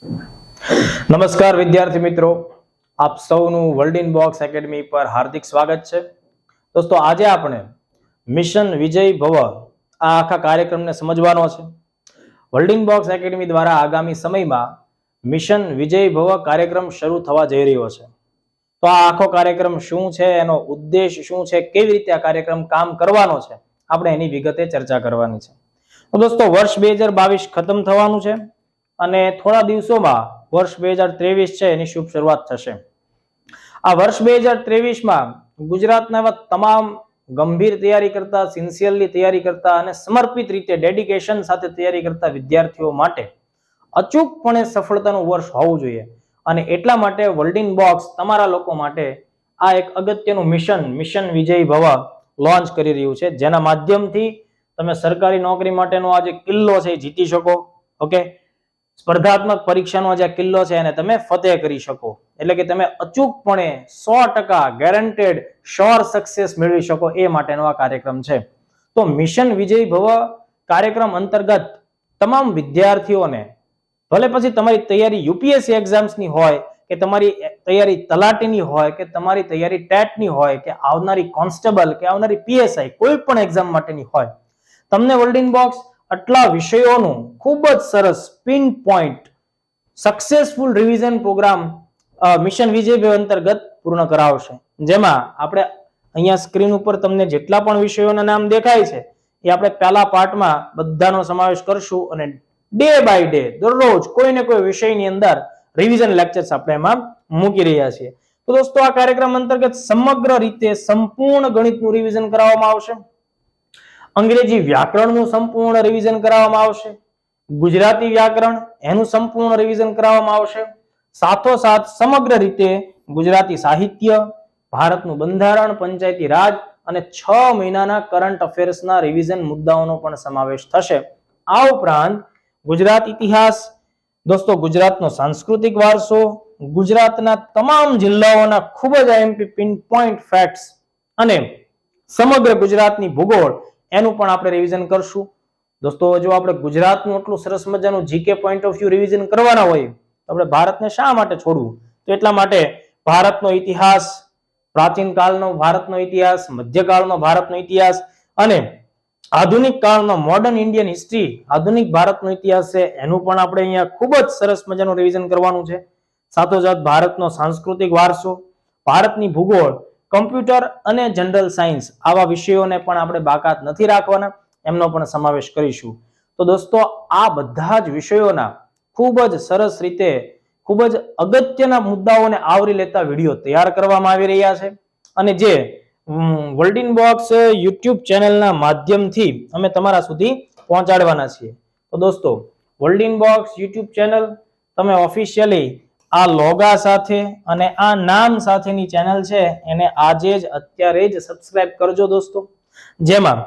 નમસ્કાર વિદ્યાર્થી મિત્રો, આપ સૌનું વર્લ્ડ ઇન બોક્સ એકેડમી પર હાર્દિક સ્વાગત છે. દોસ્તો, આજે આપણે મિશન વિજય ભવ આ આખા કાર્યક્રમને સમજવાનો છે. વર્લ્ડ ઇન બોક્સ એકેડમી દ્વારા આગામી સમયમાં મિશન વિજય ભવ કાર્યક્રમ શરૂ થવા જઈ રહ્યો છે. તો આ આખો કાર્યક્રમ શું છે, એનો ઉદ્દેશ શું છે, કેવી રીતે આ કાર્યક્રમ કામ કરવાનો છે, આપણે એની વિગતે ચર્ચા કરવાની છે. તો દોસ્તો, વર્ષ 2022 ખતમ થવાનું છે અને થોડા દિવસોમાં વર્ષ 2023 છે એની શુભ શરૂઆત થશે. આ વર્ષ 2023માં ગુજરાતના એવા તમામ ગંભીર તૈયારી કરતા, સિન્સિયરલી તૈયારી કરતા અને સમર્પિત રીતે ડેડિકેશન સાથે તૈયારી કરતા વિદ્યાર્થીઓ માટે અચૂકપણે સફળતાનું વર્ષ હોવું જોઈએ. અને એટલા માટે વર્લ્ડ ઇન બોક્સ તમારા લોકો માટે આ એક અગત્યનું મિશન વિજય ભવ લોન્ચ કરી રહ્યું છે, જેના માધ્યમથી તમે સરકારી નોકરી માટેનો આ જે કિલ્લો છે એ જીતી શકો. ઓકે, સ્પર્ધાત્મક પરીક્ષાનો જે કિલ્લો છે એને તમે ફતેહ કરી શકો, એટલે કે તમે અચૂકપણે 100% ગેરંટેડ શ્યોર સક્સેસ મેળવી શકો એ માટેનો આ કાર્યક્રમ છે. તો મિશન વિજય ભવ કાર્યક્રમ અંતર્ગત તમામ વિદ્યાર્થીઓને, ભલે પછી તમારી તૈયારી યુપીએસસી એક્ઝામ્સની હોય કે તમારી તૈયારી તલાટીની હોય કે તમારી તૈયારી ટેટની હોય કે આવનારી કોન્સ્ટેબલ કે આવનારી પીએસઆઈ, કોઈ પણ એક્ઝામ માટેની હોય, તમને વર્લ્ડ ઇન બોક્સ આટલા વિષયોનું ખૂબ જ સરસ pin point successful revision program mission Vijay Bhav અંતર્ગત પૂર્ણ કરાવશે. જેમાં આપણે અહીંયા સ્ક્રીન ઉપર તમને જેટલા પણ વિષયોના નામ દેખાય છે એ આપણે પહેલા પાર્ટમાં બધાનો સમાવેશ કરશું અને ડે બાય ડે દરરોજ કોઈ ને કોઈ વિષયની અંદર રિવિઝન લેક્ચર્સ આપણે એમાં મૂકી રહ્યા છીએ. તો દોસ્તો, આ કાર્યક્રમ અંતર્ગત સમગ્ર રીતે સંપૂર્ણ ગણિતનું રિવિઝન કરાવવામાં આવશે, અંગ્રેજી વ્યાકરણનું સંપૂર્ણ રિવિઝન કરાવવામાં આવશે, ગુજરાતી વ્યાકરણ એનું સંપૂર્ણ રિવિઝન કરાવવામાં આવશે, સાથોસાથ સમગ્ર રીતે ગુજરાતી સાહિત્ય, ભારતનું બંધારણ, પંચાયતી રાજ અને 6 મહિનાના કરંટ અફેર્સના રિવિઝન મુદ્દાઓનો પણ સમાવેશ થશે. આ ઉપરાંત ગુજરાત ઇતિહાસ, દોસ્તો ગુજરાતનો સાંસ્કૃતિક વારસો, ગુજરાતના તમામ જિલ્લાઓના ખૂબ જ આઈએમપી પિન પોઈન્ટ ફેક્ટ્સ અને સમગ્ર ગુજરાતની ભૂગોળ એનું પણ આપણે રિવિઝન કરશું. દોસ્તો, જો આપણે ગુજરાતનું એટલું સરસ મજાનું GK point of view revision કરવાના હોય તો આપણે ભારતને શા માટે છોડવું? તો એટલા માટે ભારતનો ઇતિહાસ, પ્રાચીન કાળનો ભારતનો ઇતિહાસ, મધ્યકાળનો ભારતનો ઇતિહાસ અને આધુનિક કાળનો મોડર્ન ઇન્ડિયન હિસ્ટ્રી, આધુનિક ભારતનો ઇતિહાસ છે એનું પણ આપણે અહીંયા ખૂબ જ સરસ મજાનું રિવિઝન કરવાનું છે. સાથોસાથ ભારતનો સાંસ્કૃતિક વારસો, ભારતની ભૂગોળ, કમ્પ્યુટર અને જનરલ સાયન્સ, આવા વિષયોને પણ આપણે બાકાત નથી રાખવાના, એમનો પણ સમાવેશ કરીશું. તો દોસ્તો, આ બધા જ વિષયોના ખૂબ જ સરસ રીતે ખૂબ જ અગત્યના મુદ્દાઓને આવરી લેતા વિડીયો તૈયાર કરવામાં આવી રહ્યા છે અને જે વર્લ્ડ ઇન બોક્સ યુટ્યુબ ચેનલના માધ્યમથી અમે તમારા સુધી પહોંચાડવાના છીએ. તો દોસ્તો, world in box YouTube channel તમે ઓફિશિયલી આ લોગા સાથે અને આ નામ સાથેની ચેનલ છે એને આજે જ અત્યારે જ સબસ્ક્રાઇબ કરજો દોસ્તો. જેમાં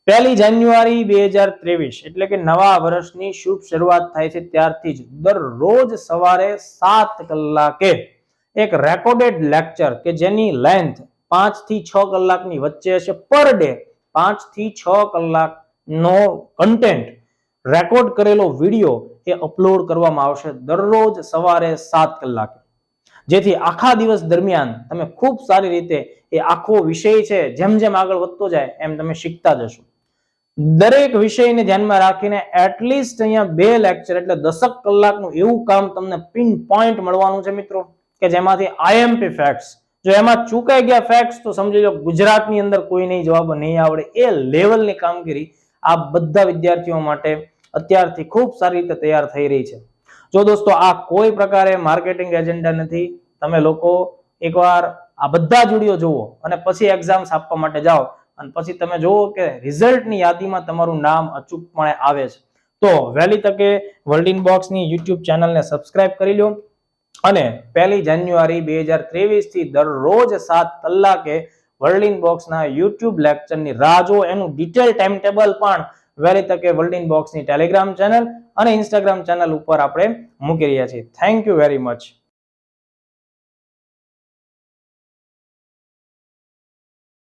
1 જાન્યુઆરી 2023 એટલે કે નવા વર્ષની શુભ શરૂઆત થાય છે ત્યારથી જ દરરોજ સવારે 7 કલાકે એક રેકોર્ડેડ લેક્ચર કે જેની લેન્થ 5 થી 6 કલાકની વચ્ચે હશે, પર ડે 5 થી 6 કલાકનો કન્ટેન્ટ રેકોર્ડ કરેલો વિડીયો એ અપલોડ કરવામાં આવશે દરરોજ સવારે 7 કલાકે, જેથી આખા દિવસ દરમિયાન તમે ખૂબ સારી રીતે એ આખો વિષય છે જેમ જેમ આગળ વધતો જાય એમ તમે શીખતા જશો. દરેક વિષયને ધ્યાનમાં રાખીને એટલીસ્ટ અહીંયા 2 લેક્ચર એટલે 10 કલાકનું એવું કામ તમને પિન પોઈન્ટ મળવાનું છે મિત્રો, કે જેમાંથી આઈએમપી ફેક્ટ્સ, જો એમાં ચૂકાઈ ગયા ફેક્ટ્સ તો સમજી લો ગુજરાતની અંદર કોઈ નહીં જવાબ નહીં આવડે એ લેવલની કામગીરી આ બધા વિદ્યાર્થીઓ માટે અત્યારથી ખૂબ સારી રીતે તૈયાર થઈ રહી છે. જો દોસ્તો, આ કોઈ પ્રકારે માર્કેટિંગ એજન્ડા નથી. તમે લોકો એકવાર આ બધા જ વિડીયો જુઓ અને પછી એક્ઝામ્સ આપવા માટે જાઓ અને પછી તમે જુઓ કે રિઝલ્ટની યાદીમાં તમારું નામ અચૂકપણે આવે છે. તો વહેલી તકે વર્લ્ડ ઇન બોક્સની યુટ્યુબ ચેનલને સબસ્ક્રાઇબ કરી લો અને 1 જાન્યુઆરી 2023 થી દરરોજ 7 કલાકે વર્લ્ડ ઇન બોક્સના યુટ્યુબ લેક્ચરની રાહ જો. એનું ડિટેલ ટાઈમ ટેબલ પણ વહેલી તકે વર્લ્ડ ઇન બોક્સની ટેલિગ્રામ ચેનલ અને ઇન્સ્ટાગ્રામ ચેનલ ઉપર આપણે મૂકી રહ્યા છીએ. Thank you very much.